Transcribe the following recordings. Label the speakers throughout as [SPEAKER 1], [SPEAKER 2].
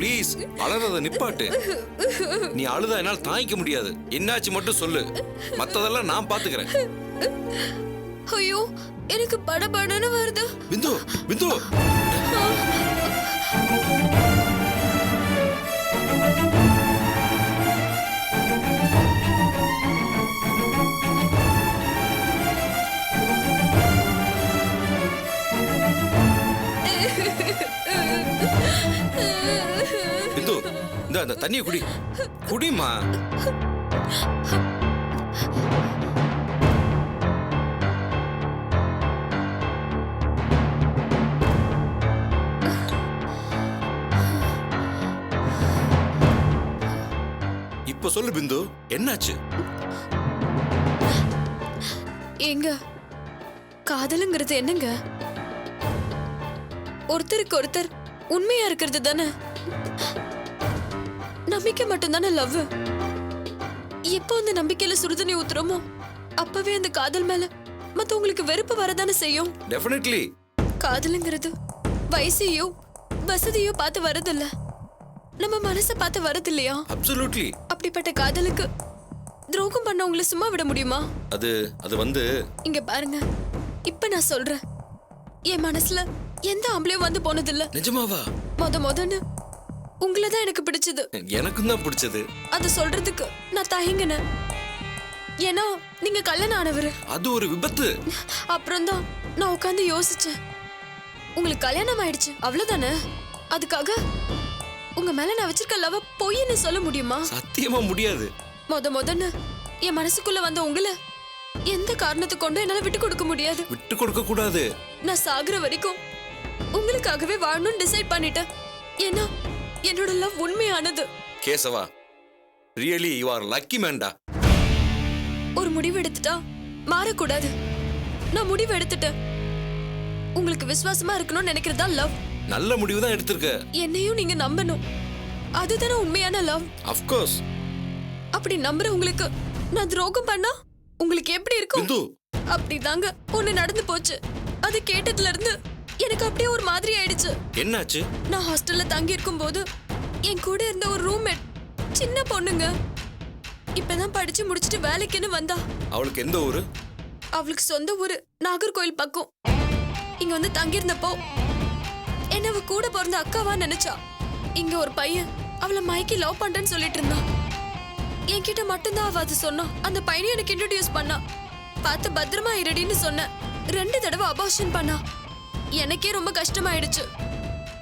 [SPEAKER 1] Please அழறத நிப்பாட்டு. நீ அழுதா என்னால் தாங்கிக்க முடியாது. என்னாச்சு மட்டும் சொல்லு, மத்ததெல்லாம் நான் பாத்துக்கிறேன்.
[SPEAKER 2] ஐயோ எனக்கு படபடன்னு வருது.
[SPEAKER 1] பிந்து பிந்து பிந்து, இந்த அந்த தண்ணியை குடி, குடிமா. இப்ப சொல்லு பிந்து, என்னாச்சு?
[SPEAKER 2] ஏங்க, காதலுங்கிறது என்னங்க? ஒருத்தருக்கு ஒருத்தர் உண்மையா இருக்கிறது தானே. நம்பிக்கை மட்டும் தானே லவ். எப்போ அந்த நம்பிக்கையில சுடுதண்ணி ஊத்துறோமோ அப்பவே அந்த காதல் மேல மத்தவங்களுக்கு வெறுப்பு வரதானே செய்யும்.
[SPEAKER 1] டெஃபினெட்லி.
[SPEAKER 2] காதலுங்கிறது வயசையோ வசதியோ பார்த்து வரதில்ல, நம்ம மனசை பார்த்து வரது இல்லையா?
[SPEAKER 1] அப்சல்யூட்லி.
[SPEAKER 2] அப்படிப்பட்ட காதலுக்கு துரோகம் பண்ணவங்களை சும்மா விட முடியுமா?
[SPEAKER 1] அது வந்து
[SPEAKER 2] இங்க பாருங்க, இப்ப நான் சொல்றேன், என் மனசுல எந்த ஆம்பளையும் வந்து போனதில்ல.
[SPEAKER 1] நிஜமாவா?
[SPEAKER 2] முதன்னு உங்களை தான் எனக்கு பிடிச்சது.
[SPEAKER 1] எனக்கும் தான் பிடிச்சது.
[SPEAKER 2] அது சொல்றதுக்கு நான் தயங்கினேன். ஏன்னா நீங்க கல்யாணம் ஆனவரு.
[SPEAKER 1] அது ஒரு விபத்து.
[SPEAKER 2] அப்புறம் தான் நான் உட்கார்ந்து யோசிச்சேன், உங்களுக்கு கல்யாணம் ஆயிடுச்சு அவ்வளவுதானே, அதுக்காக உங்க மேல நான் வச்சிருக்க லவ் பொய்ன்னு சொல்ல முடியுமா?
[SPEAKER 1] சத்தியமா முடியாது.
[SPEAKER 2] முதன்னு என் மனசுக்குள்ள வந்த உங்களை எந்த காரணத்தை கொண்டு என்னால விட்டு கொடுக்க முடியாது.
[SPEAKER 1] விட்டு கொடுக்க கூடாது.
[SPEAKER 2] நான் சாகுற வரைக்கும் உங்களுக்காகவே வாழணும்னு டிசைட் பண்ணிட்டேன். ஏன்னா என்னோட லவ் உண்மையானது.
[SPEAKER 1] Keshava, really you are lucky மேன்டா.
[SPEAKER 2] ஒரு முடிவு எடுத்துட்டா மாறக்கூடாது. நான் முடிவு எடுத்துட்டேன். உங்களுக்கு விசுவாசமா இருக்கணும்னு நினைக்கிறதா லவ்.
[SPEAKER 1] நல்ல முடிவு தான் எடுத்திருக்க.
[SPEAKER 2] என்னையும் நீங்க நம்பணும், அதுதானே உண்மையான லவ்.
[SPEAKER 1] Of course.
[SPEAKER 2] அப்படி நம்புற உங்களுக்கு நான் துரோகம் பண்ணா உங்களுக்கு எப்படி இருக்கும்?
[SPEAKER 1] பிந்து,
[SPEAKER 2] அப்படிதாங்க ஒண்ணு நடந்து போச்சு. அது கேட்டதுல இருந்து எனக்கு அப்படியே ஒரு மாதிரி ஆயிடுச்சு.
[SPEAKER 1] என்னாச்சு?
[SPEAKER 2] நான் ஹாஸ்டல்ல தங்கி இருக்கும் போது என் கூட இருந்த ஒரு ரூம்மேட், சின்ன பொண்ணுங்க, இப்பதான் படிச்சு முடிச்சிட்டு வேலைக்குன்னு வந்தா.
[SPEAKER 1] அவளுக்கு எந்த ஊரு?
[SPEAKER 2] அவளுக்கு சொந்த ஊரு நாகர்கோயில் பக்கம். இங்க வந்து தங்கி இருந்தப்போ என்ன அவ கூட பிறந்த அக்காவா நினைச்சா. இங்க ஒரு பையன் அவளை மைக்கி லவ் பண்றேன்னு சொல்லிட்டு இருந்தான். என்கிட்ட மட்டும்தான் அவ அது சொன்னா. அந்த பையனை எனக்கு இன்ட்ரோடியூஸ் பண்ணா. பார்த்து பத்திரமா இருடின்னு சொன்ன. 2 தடவை அபார்ஷன் பண்ணா. எனக்கே ரொம்ப கஷ்டமாயிடுச்சு.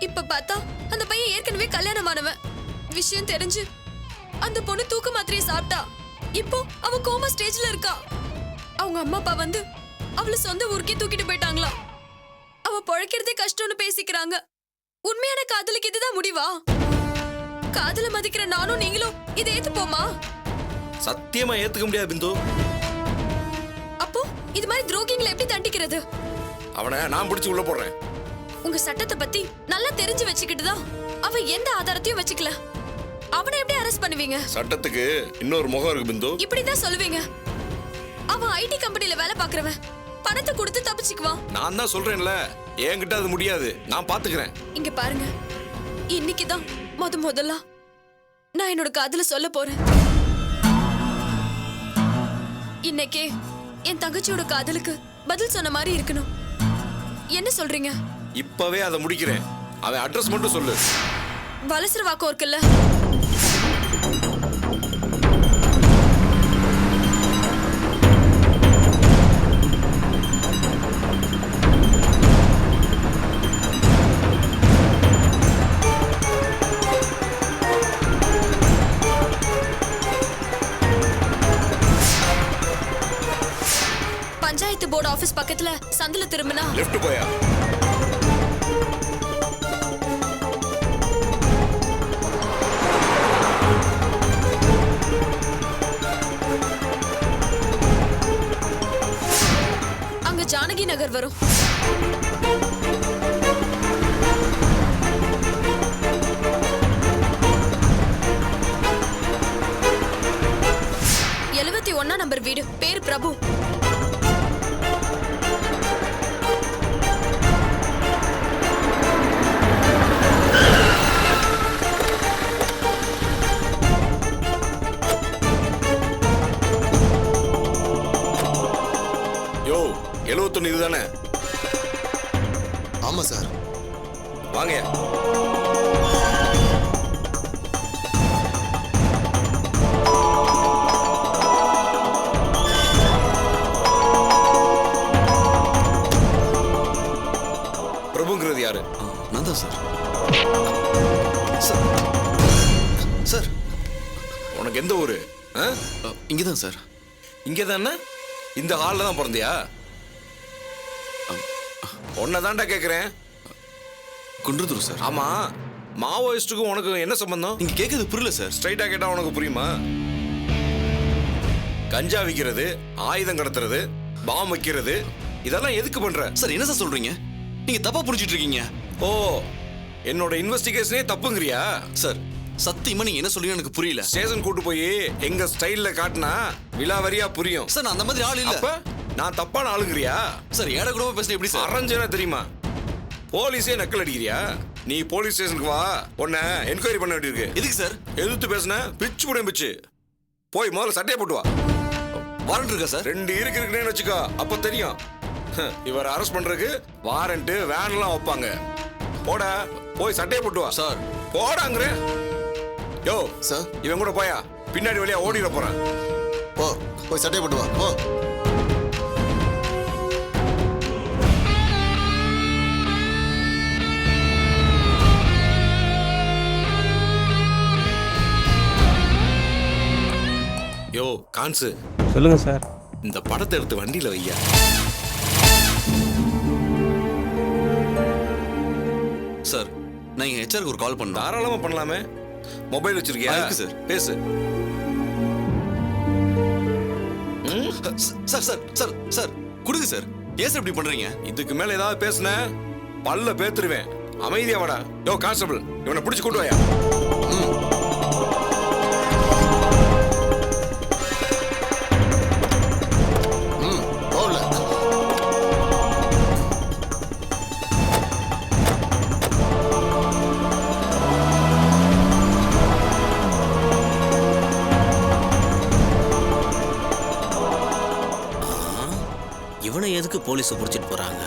[SPEAKER 2] இப்ப பார்த்தா அந்த பையன் ஏற்கனவே கல்யாணமானவன். விஷயம் தெரிஞ்சு அந்த பொண்ணு தூக்க மாத்திரையை சாப்பிட்டா. இப்போ அவ கோமா ஸ்டேஜ்ல இருக்கா. அவங்க அம்மா அப்பா வந்து அவளை சொந்த ஊருக்கே தூக்கிட்டு போயிட்டாங்களா. அவ பொழைக்கிறதே கஷ்டம்னு பேசிக்கிறாங்க. உண்மையான காதலுக்கு இதுதான் முடிவா? காதல மதிக்கிற நானும் நீங்களும் இதை ஏத்துப்போமா?
[SPEAKER 1] சத்தியமா ஏத்துக்க முடியாது பிந்து.
[SPEAKER 2] அப்போ இது மாதிரி துரோகிங்களை எப்படி தண்டிக்கிறது?
[SPEAKER 1] அவனை நான் பிடிச்சு உள்ள போடுறேன்.
[SPEAKER 2] உங்க சட்டத்தை பத்தி நல்லா தெரிஞ்சு வச்சுக்கிட்டுதான் அவ எந்த ஆதாரத்தையும் வச்சுக்கல. அவனை எப்படி அரெஸ்ட் பண்ணுவீங்க?
[SPEAKER 1] சட்டத்துக்கு இன்னொரு முகம் இருக்கு பிந்து.
[SPEAKER 2] இப்படிதான் சொல்லுவீங்க. அவன் ஐடி கம்பெனில வேலை பாக்குறவன், பணத்தை கொடுத்து தப்பிச்சுக்குவான்.
[SPEAKER 1] நான் தான் சொல்றேன்ல, என்கிட்ட அது முடியாது. நான் பாத்துக்கிறேன்.
[SPEAKER 2] இங்க பாருங்க, இன்னைக்குதான் முதல்ல நான் என்னோட காதல சொல்ல போறேன். இன்னைக்கே என் தங்கச்சியோட காதலுக்கு பதில் சொன்ன மாதிரி இருக்கணும். என்ன சொல்றீங்க?
[SPEAKER 1] இப்பவே அதை முடிக்கிறேன். அவன் அட்ரஸ் மட்டும் சொல்லு.
[SPEAKER 2] வலசர வாக்கம் இருக்குல்ல, பஞ்சாயத்து போர்டு ஆபீஸ் பக்கத்துல சந்தில திரும்பினா
[SPEAKER 1] லெஃப்ட் போயா.
[SPEAKER 2] அங்க ஜானகி நகர் வரும். நம்பர் வீடு, பேர் பிரபு.
[SPEAKER 1] 71 இதுதானே?
[SPEAKER 3] ஆமா சார்.
[SPEAKER 1] வாங்க. பிரபுங்கிறது யாரு?
[SPEAKER 4] நான் தான் சார். சார்
[SPEAKER 1] உனக்கு எந்த ஊரு?
[SPEAKER 4] இங்கே தான் சார்.
[SPEAKER 1] இங்கே தானே? இந்த ஹாலில் தான் பிறந்தியா? உன்னை தான்டா கேட்குறேன்.
[SPEAKER 4] குன்றத்தூர் சார்.
[SPEAKER 1] ஆமா, மாவோயிஸ்டுக்கும் உனக்கு என்ன சம்பந்தம்?
[SPEAKER 4] நீங்க கேட்கறது புரியல சார்.
[SPEAKER 1] ஸ்ட்ரைட்டா கேட்டா உனக்கு புரியுமா? கஞ்சா விற்கிறது, ஆயுதம் கடத்துறது, பாம் வைக்கிறது, இதெல்லாம் எதுக்கு பண்ற?
[SPEAKER 4] சார் என்ன சார் சொல்றீங்க? நீங்க தப்பா புரிஞ்சிட்டு இருக்கீங்க.
[SPEAKER 1] ஓ, என்னோட இன்வெஸ்டிகேஷனே தப்புங்கறியா?
[SPEAKER 4] சார் சத்தியமா நீங்க என்ன சொல்றீங்க எனக்கு புரியல.
[SPEAKER 1] ஸ்டேஷன் கூட்டு போய் எங்க ஸ்டைல்ல காட்டினா விலாவரியா புரியும்.
[SPEAKER 4] சார் நான் அந்த மாதிரி ஆள் இல்ல.
[SPEAKER 1] அப்ப நான் தப்பான ஆளுங்கறியா?
[SPEAKER 4] சார் ஏட கூட பேசுறது எப்படி சார்?
[SPEAKER 1] அரஞ்சனா தெரியுமா? போலீஸே நக்கல் அடிக்கிறியா? நீ போலீஸ் ஸ்டேஷனுக்கு வா, உன்னை என்கொயரி பண்ண வேண்டியிருக்கு.
[SPEAKER 4] எதுக்கு சார்?
[SPEAKER 1] எதிர்த்து பேசுன பிச்சு புடியும் பிச்சு. போய் முதல்ல சட்டையை போட்டு வா.
[SPEAKER 4] வாரண்ட் இருக்கா சார்?
[SPEAKER 1] 2 இருக்குன்னு வச்சுக்கோ, அப்ப தெரியும். இவர் அரெஸ்ட் பண்றதுக்கு வாரண்ட் வேன்லாம் வைப்பாங்க. போடா, போய் சட்டையை போட்டு வா.
[SPEAKER 4] சார்
[SPEAKER 1] போடாங்கற. யோ
[SPEAKER 3] சார்.
[SPEAKER 1] இவன் கூட போயா, பின்னாடி வழியா ஓடிட போறான்.
[SPEAKER 3] போ, போய் சட்டையை போட்டு வா. போ.
[SPEAKER 1] யோ கான்சு,
[SPEAKER 5] சொல்லுங்க சார்.
[SPEAKER 1] இந்த படத்தை எடுத்து வண்டியில வையா.
[SPEAKER 4] சார் நான் எங்க ஹெச்ஆருக்கு ஒரு கால் பண்ணா.
[SPEAKER 1] தாராளமா பண்ணலாமே. மொபைல் வச்சிருக்கியா?
[SPEAKER 4] இருக்கு சார்.
[SPEAKER 1] பேசு.
[SPEAKER 4] சார் சார் சார் சார் கொடுங்க சார். ஏன் சார் இப்படி பண்றீங்க?
[SPEAKER 1] இதுக்கு மேல ஏதாவது பேசுன பல்ல பேத்துருவேன். அமைதியா வாடா. யோ கான்ஸ்டபிள், இவனை பிடிச்சு கொண்டு வாயா.
[SPEAKER 3] போகல.
[SPEAKER 6] இவனை எதுக்கு போலீஸ் பிடிச்சிட்டு போறாங்க?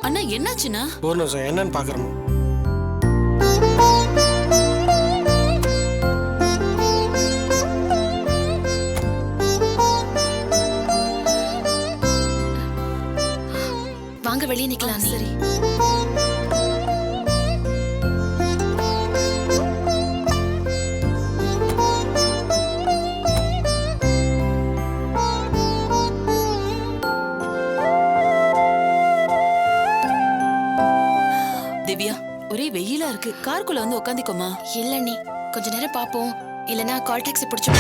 [SPEAKER 2] அண்ணா என்னாச்சுண்ணா?
[SPEAKER 5] ஒரு நிமிஷம் என்னன்னு பாக்குறோம்.
[SPEAKER 2] வாங்க வெளியே நிக்கலாம். சரி. திவ்யா, ஒரே வெயிலா இருக்கு. காருக்குள்ள வந்து உட்காந்துக்கோமா.
[SPEAKER 7] இல்ல நீ கொஞ்ச நேரம் பாப்போம், இல்லனா கால் டாக்ஸி பிடிச்சு.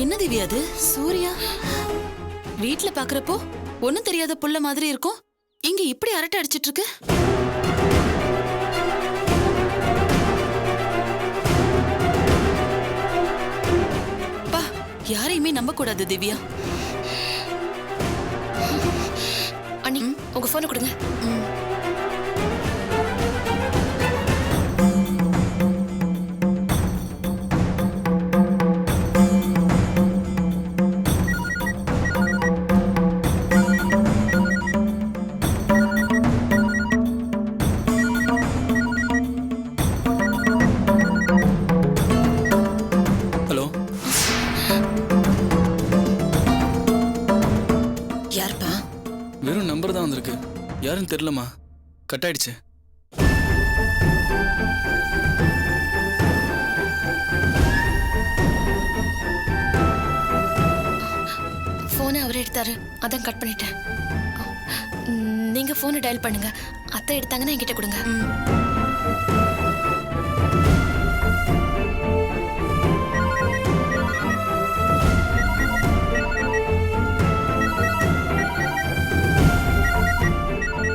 [SPEAKER 2] என்ன திவ்யா அது? சூர்யா வீட்ல பாக்குறப்போ ஒண்ணும் தெரியாத புள்ள மாதிரி இருக்கும். இங்க இப்படி அரட்டை அடிச்சிட்டு இருக்கு. பா, யாரையுமே நம்ப கூடாது திவ்யா.
[SPEAKER 7] அண்ணி உங்க போனை கொடுங்க.
[SPEAKER 5] ஹலோ,
[SPEAKER 7] யாருப்பா?
[SPEAKER 5] வெறும் நம்பர் தான் வந்திருக்கு. யாருன்னு தெரியலமா.
[SPEAKER 8] கட் ஆயிடுச்சு.
[SPEAKER 7] போனை அவர் எடுத்தாரு, அதான் கட் பண்ணிட்டேன். நீங்க போனை டயல் பண்ணுங்க. அத்தை எடுத்தாங்கன்னா என்கிட்ட கொடுங்க.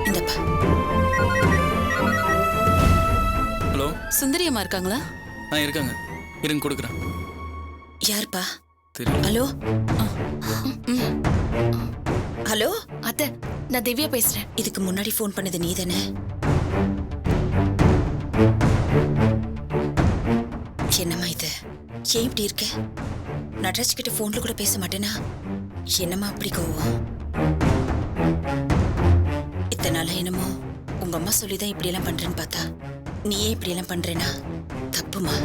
[SPEAKER 2] இந்தப்பா.
[SPEAKER 8] ஹலோ,
[SPEAKER 2] சுந்தரியம்மா இருக்காங்களா?
[SPEAKER 8] இருக்காங்க. இருங்க கொடுக்குறேன்.
[SPEAKER 2] யாருப்பா?
[SPEAKER 8] தெரியல.
[SPEAKER 2] ஹலோ. ஹலோ
[SPEAKER 7] அத்தை, நான் திவ்யா பேசுறேன்.
[SPEAKER 2] இதுக்கு முன்னாடி ஃபோன் பண்ணது நீ தானே? என்னம்மா இது? ஏன் இப்படி இருக்க? நடராஜ் கிட்ட போன்ல கூட பேச மாட்டேனா? என்னம்மா அப்படி கோவம்? இத்தனை நாளா என்னமோ உங்க அம்மா சொல்லிதான் இப்படி எல்லாம் பண்றேன்னு பார்த்தா நீயே இப்படி எல்லாம் பண்றேனா? தப்புமா.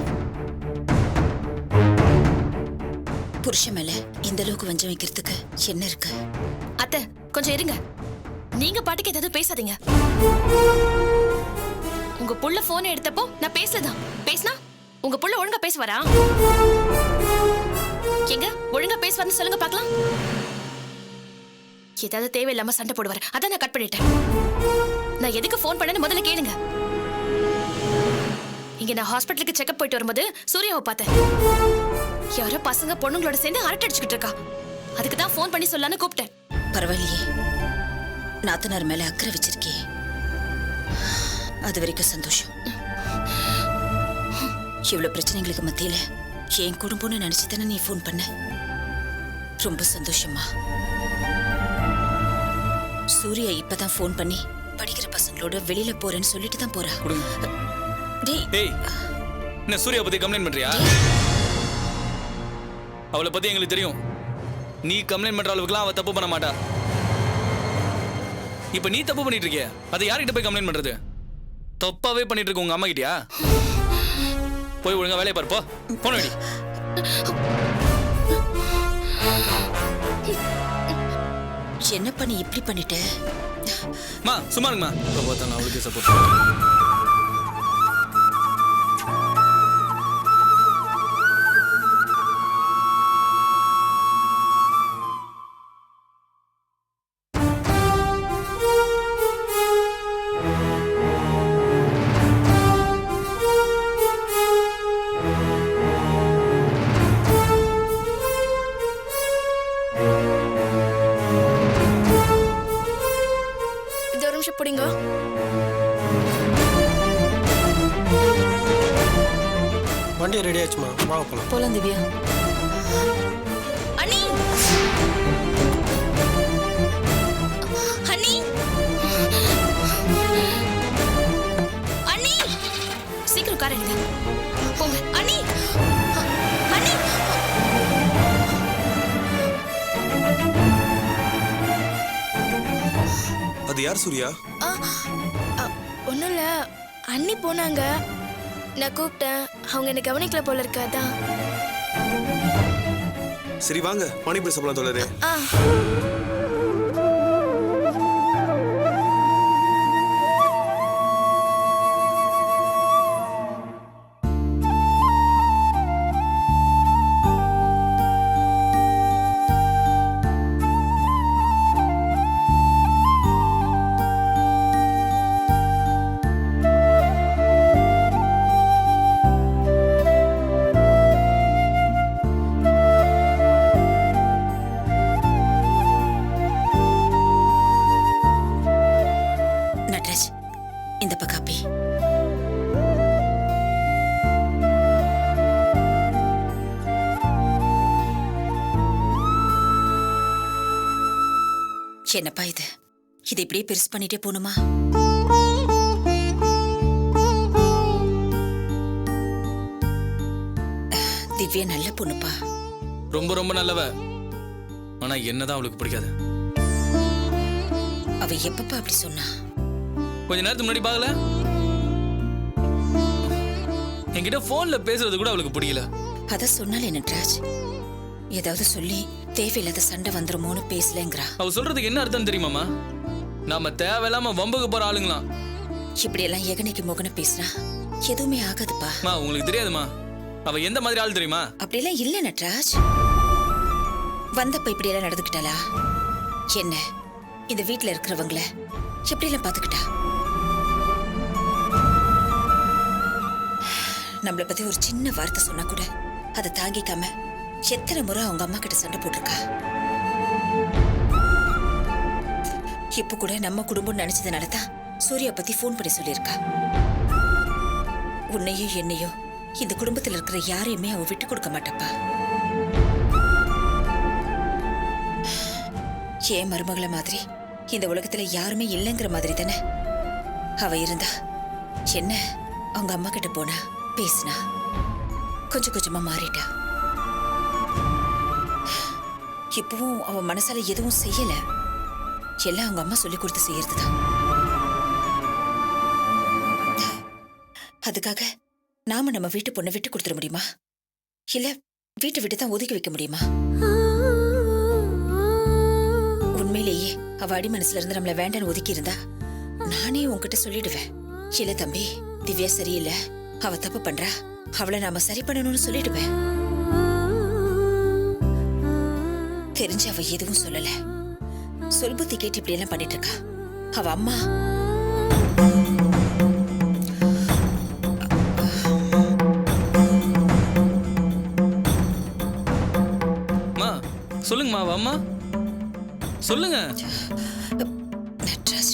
[SPEAKER 2] புருஷன் மேல இந்த அளவுக்கு வஞ்சம் வைக்கிறதுக்கு என்ன இருக்கு?
[SPEAKER 7] அத்தை, கொஞ்சம் இருங்க. நீங்க பாட்டுக்கு ஏதாவது பேசாதீங்க. உங்க புள்ள போனை எடுத்தப்போ நான் பேசலதான். பேசினா உங்க புள்ள ஒழுங்கா பேசுவாரா? எங்க ஒழுங்கா பேசுவார்னு சொல்லுங்க பார்க்கலாம். ஏதாவது தேவையில்லாம சண்டை போடுவாரு, அதான் நான் கட் பண்ணிட்டேன். நான் எதுக்கு போன் பண்ணேன்னு முதல்ல கேளுங்க. இங்க நான் ஹாஸ்பிட்டலுக்கு செக்அப் போயிட்டு வரும்போது சூர்யாவை பார்த்தேன். யாரோ பசங்க பொண்ணுங்களோட சேர்ந்து அரட்டை அடிச்சுக்கிட்டு இருக்கா. அதுக்கு தான் போன் பண்ணி சொல்லலான்னு கூப்பிட்டேன்.
[SPEAKER 2] பரவாயில்லையே, நாத்தனார் மேல அக்கறை வச்சிருக்கே. அது வரைக்கும் சந்தோஷம். இவ்வளவு பிரச்சனைகளுக்கு மத்தியில என் குடும்பம்னு நினைச்சுதானே நீ போன் பண்ண. ரொம்ப சந்தோஷமா. சூர்யா இப்பதான் போன் பண்ணி படிக்கிற பசங்களோட வெளியில போறேன்னு சொல்லிட்டு தான் போறா. டேய்,
[SPEAKER 8] ஏய், என்ன சூர்யா பத்தி கம்ப்ளைண்ட் பண்றியா? அவளை பத்தி எங்களுக்கு தெரியும். நீ கம்ப்ளைண்ட் பண்ற அளவுக்குலாம் அவ தப்பு பண்ண மாட்டா. இப்ப நீ தப்பு பண்ணிட்டு இருக்கிய, அதை யார்கிட்ட போய் கம்ப்ளைண்ட் பண்றது? தப்பாவே பண்ணிட்டு இருக்க உங்க அம்மா கிட்டயா? போய் ஒழுங்கா வேலையை பாரு. போ, போன வேடி.
[SPEAKER 2] என்னப்பா நீ இப்படி பண்ணிட்ட?
[SPEAKER 8] மா சும்மா இருங்கம்மா. இப்ப பார்த்தா நான் அவளுக்கு சப்போர்ட் பண்ணுறேன்.
[SPEAKER 7] பிடிங்க.
[SPEAKER 5] வண்டி ரெடி ஆச்சுமா, வாங்க போலாம்.
[SPEAKER 2] போலாம் திவ்யா.
[SPEAKER 7] அண்ணி, அண்ணி, அண்ணி, சீக்கிரம் கார் எடுங்க. போங்க. அண்ணி, அண்ணி.
[SPEAKER 4] அது யார் சூர்யா?
[SPEAKER 9] ஒன்றும் இல்லை, அண்ணி போனாங்க. நான் கூப்பிட்டேன், அவங்க என்ன கவனிக்கல போல இருக்காதான்.
[SPEAKER 4] சரி வாங்க, பானிபூரி சாப்பிடலாம் தோழரே.
[SPEAKER 2] இந்த பக்காப்பி. என்னப்பா இது? இதை இப்படியே பெருசு பண்ணிட்டே போகணுமா? திவ்யா நல்ல பொண்ணுப்பா.
[SPEAKER 8] ரொம்ப ரொம்ப நல்லவ. ஆனா என்னதான் அவளுக்கு பிடிக்காது.
[SPEAKER 2] அவ எப்பப்பா அப்படி சொன்னா?
[SPEAKER 8] கொஞ்ச நேரத்துக்கு முன்னாடி பாக்கல, என்கிட்ட போன்ல பேசுறது கூட அவளுக்கு பிடிக்கல.
[SPEAKER 2] அத சொன்னாலே நட்ராஜ், ஏதாவது சொல்லி தேவையில்லாத சண்டை வந்துருமோன்னு பேசலங்கிறா.
[SPEAKER 8] அவ சொல்றதுக்கு என்ன அர்த்தம் தெரியுமாமா? நாம தேவையில்லாம வம்புக்கு போற ஆளுங்களாம்.
[SPEAKER 10] இப்படியெல்லாம் எகனைக்கு முகன பேசினா எதுவுமே ஆகாதுப்பா.
[SPEAKER 8] மா உங்களுக்கு தெரியாதுமா, அவ எந்த மாதிரி ஆள் தெரியுமா?
[SPEAKER 10] அப்படியெல்லாம் இல்ல நட்ராஜ். வந்தப்ப இப்படியெல்லாம் நடந்துக்கிட்டாளா என்ன? இந்த வீட்டுல இருக்கிறவங்கள எப்படியெல்லாம் பாத்துக்கிட்டா? நம்மளை பத்தி ஒரு சின்ன வார்த்தை சொன்னா கூட அதை தாங்கிக்காம எத்தனை முறை அவங்க அம்மா கிட்ட சண்டை போட்டிருக்கா. இப்ப கூட நம்ம குடும்பம் நினைச்சதுனால தான் சூர்யா பத்தி போன் பண்ணி சொல்லியிருக்கா. உன்னையும் என்னையும் இந்த குடும்பத்துல இருக்கிற யாரையுமே அவ விட்டு கொடுக்க மாட்டாப்பா. ஏன் மருமகளை மாதிரி இந்த உலகத்துல யாருமே இல்லைங்கிற மாதிரி தானே அவ இருந்தா. என்ன அவங்க அம்மா கிட்ட போனா பேசினா கொஞ்சம் கொஞ்சமா மாறிட்டா. இப்பவும் அவ மனசால எதுவும் செய்யல. எல்லாம் அவங்க அம்மா சொல்லி கொடுத்து செய்யறதுதான். அதுக்காக நாம நம்ம வீட்டு பொண்ணை விட்டு கொடுத்துட முடியுமா? இல்ல வீட்டை விட்டு தான் ஒதுக்கி வைக்க முடியுமா? உண்மையிலேயே அவ அடி மனசுல இருந்து நம்மள வேண்டான்னு ஒதுக்கி இருந்தா நானே உன்கிட்ட சொல்லிடுவேன். இல்ல தம்பி, திவ்யா சரியில்லை, அவ தப்பு பண்றா, அவளை நாம சரி பண்ணணும்னு சொல்லிடுவேன். தெரிஞ்சு அவ எதுவும் சொல்லல. சொல்புத்தி கேட்டு இப்படி எல்லாம் பண்ணிட்டு இருக்கா. அவ அம்மா
[SPEAKER 8] சொல்லுங்கம்மா, வாம்மா சொல்லுங்க.
[SPEAKER 10] நட்ராஜ்,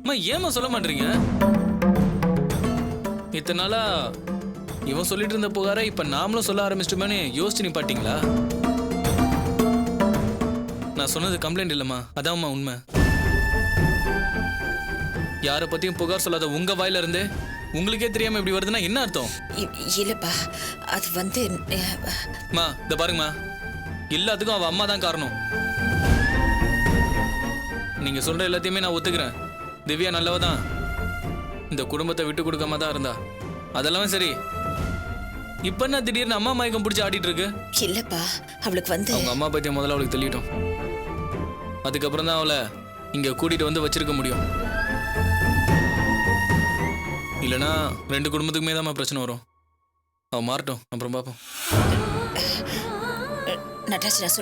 [SPEAKER 8] அம்மா ஏம்மா சொல்ல மாட்டீங்க? இத்தனை நாளா இவன் சொல்லிட்டு இருந்த புகார இப்ப நாமளும் சொல்ல ஆரம்பிச்சிட்டோமே யோசிச்சு நிப்பாட்டீங்களா? நான் சொன்னது கம்ப்ளைண்ட் இல்லம்மா, அதான்மா உண்மை. யாரை பத்தியும் புகார் சொல்லாத உங்க வாயில இருந்து உங்களுக்கே தெரியாம இப்படி வருதுன்னா என்ன அர்த்தம்?
[SPEAKER 10] இல்லப்பா, அது வந்து
[SPEAKER 8] இத பாருங்கம்மா, எல்லாத்துக்கும் அவ அம்மா தான் காரணம். நீங்க சொல்ற எல்லாத்தையுமே நான் ஒத்துக்கிறேன். திவ்யா நல்லவதான், இந்த குடும்பத்தை விட்டு கொடுக்காம தான் இருந்தா. அதெல்லாம் சரி, இப்ப என்ன திடீர்னு அம்மா மயக்கம் பிடிச்சி ஆடிட்டு இருக்கு?
[SPEAKER 10] இல்லப்பா, அவளுக்கு வந்து
[SPEAKER 8] அவங்க அம்மா பத்திய முதல்ல அவளுக்கு தெளிட்டோம். அதுக்கப்புறம் தான் அவளை இங்க கூட்டிட்டு வந்து வச்சிருக்க முடியும். இல்லனா ரெண்டு குடும்பத்துக்குமே தான் பிரச்சனை வரும். அவ மாறட்டும், அப்புறம் பாப்போம்.
[SPEAKER 10] நட்ராஜ், நான்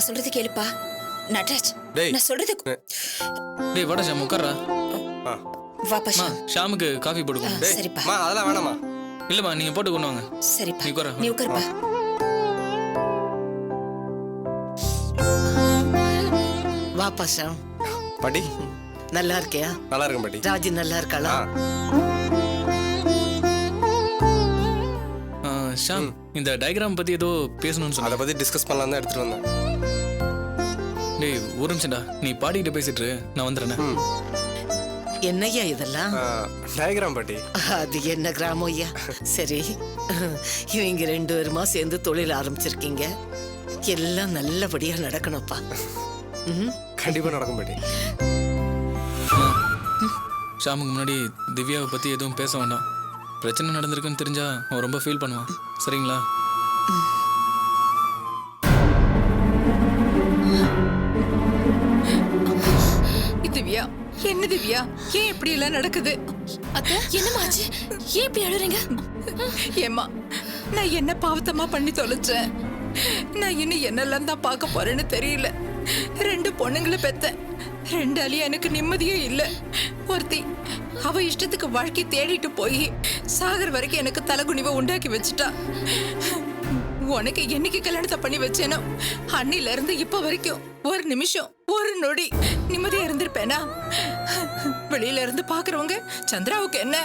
[SPEAKER 10] சொல்றது கேளுப்பா. நட்ராஜ், நான் சொல்றது
[SPEAKER 8] டேய் வாடா ஷாம், உட்கார்றா.
[SPEAKER 10] வாப்பா ஷாம்.
[SPEAKER 8] ஷாமுக்கு காஃபி போட்டுக்கோ.
[SPEAKER 5] சரிப்பா. அதெல்லாம் வேணாமா?
[SPEAKER 8] இல்லம்மா, நீங்க போட்டு கொண்டு வாங்க.
[SPEAKER 10] சரிப்பா,
[SPEAKER 8] நீ உட்காரு.
[SPEAKER 10] நீ உட்காருப்பா.
[SPEAKER 11] வாப்பா ஷாம்.
[SPEAKER 5] பாட்டி
[SPEAKER 11] நல்லா இருக்கியா?
[SPEAKER 5] நல்லா இருக்கேன் பாட்டி.
[SPEAKER 11] ராஜி நல்லா இருக்காளா?
[SPEAKER 8] ஷாம், இந்த டயக்ராம் பத்தி ஏதோ பேசணும்னு சொன்ன.
[SPEAKER 5] அதை பத்தி டிஸ்கஸ் பண்ணலாம் தான் எடுத்துட்டு வந்தேன்.
[SPEAKER 8] டேய் ஒரு நிமிஷம்டா, நீ பாடிக்கிட்டு பேசிட்டு நான் வந்துடுறேன்.
[SPEAKER 11] என்னய்யா இதெல்லாம்?
[SPEAKER 5] டயக்ராம் பாட்டி.
[SPEAKER 11] அது என்ன கிராமம் ஐயா? சரி, இவங்க 2 பேருமா சேர்ந்து தொழில் ஆரம்பிச்சிருக்கீங்க. எல்லாம் நல்லபடியா நடக்கணும்ப்பா.
[SPEAKER 5] கண்டிப்பா நடக்கும் பாட்டி.
[SPEAKER 8] ஷாமுக்கு முன்னாடி திவ்யாவை பத்தி எதுவும் பேச வேண்டாம். பிரச்சனை நடந்திருக்குன்னு தெரிஞ்சா அவன் ரொம்ப ஃபீல் பண்ணுவான். சரிங்களா?
[SPEAKER 12] திவ்யா, என்ன திவ்யா, ஏன் இப்படி எல்லாம் நடக்குது?
[SPEAKER 7] அத்தை, என்னமாச்சு? ஏன் இப்படி அழுறீங்க?
[SPEAKER 12] ஏம்மா, நான் என்ன பாவத்தமா பண்ணி தொலைச்சேன்? நான் இன்னும் என்னெல்லாம் தான் பார்க்க போறேன்னு தெரியல. 2 பொண்ணுங்களை பெத்தேன். 2 எனக்கு நிம்மதியே இல்லை. ஒருத்தி அவ இஷ்டத்துக்கு வாழ்க்கை தேடிட்டு போய் சாகர் வரைக்கும் எனக்கு தலைகுனிவை உண்டாக்கி வச்சுட்டா. உனக்கு என்னைக்கு கல்யாணத்தை பண்ணி வச்சேனோ அன்னில இருந்து இப்ப வரைக்கும் ஒரு நிமிஷம், ஒரு நொடி நிம்மதியா இருந்திருப்பேனா? வெளியில இருந்து பாக்குறவங்க சந்திராவுக்கு என்ன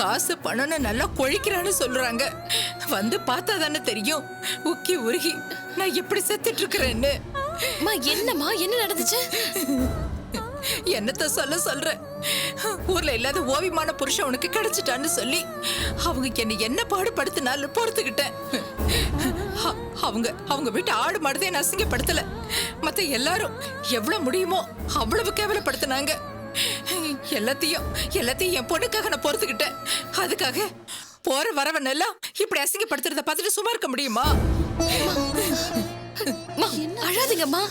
[SPEAKER 12] காசு பணம்னு நல்லா கொழிக்கிறான்னு சொல்றாங்க. வந்து பார்த்தா தானே தெரியும் உக்கி உருகி நான் எப்படி செத்துட்டு இருக்கிறேன்னு.
[SPEAKER 7] என்னம்மா, என்ன நடந்துச்சு?
[SPEAKER 12] என்னத்த சொல்ற? ஊர்ல இல்லாத ஓவியமான புருஷன் உனக்கு கிடைச்சிட்டான்னு சொல்லி அவங்க என்ன பாடுபடுத்தினாலும் பொறுத்துக்கிட்டேன். அவங்க வீட்டு ஆடு மாடுதே நான் அசிங்கப்படுத்தல. மத்த எல்லாரும் எவ்வளவு முடியுமோ அவ்வளவு கேவலப்படுத்தினாங்க. எல்லாத்தையும் என் பொண்ணுக்காக நான் பொறுத்துக்கிட்டேன். அதுக்காக போற வரவன் எல்லாம் இப்படி அசிங்கப்படுத்துறத பார்த்துட்டு சும்மா இருக்க முடியுமா?
[SPEAKER 7] அழாதீங்கம்மா.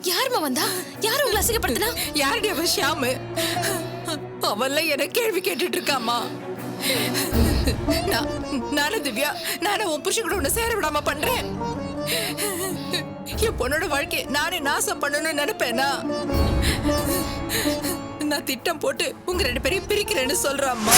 [SPEAKER 7] யாருமா வந்தா? யாரு உங்களை அசிங்கப்படுத்தினா?
[SPEAKER 12] யாருடைய அவ ஷியாமு? அவெல்லாம் என்ன கேள்வி கேட்டுட்டு இருக்காமா. நானும் திவ்யா நானும் உன் புருஷன் கூட உன்னை சேர விடாம பண்றேன். என் பொண்ணோட வாழ்க்கை நானே நாசம் பண்ணணும்னு நினைப்பேனா? நான் திட்டம் போட்டு உங்க 2 பேரையும் பிரிக்கிறேன்னு சொல்றாம்மா.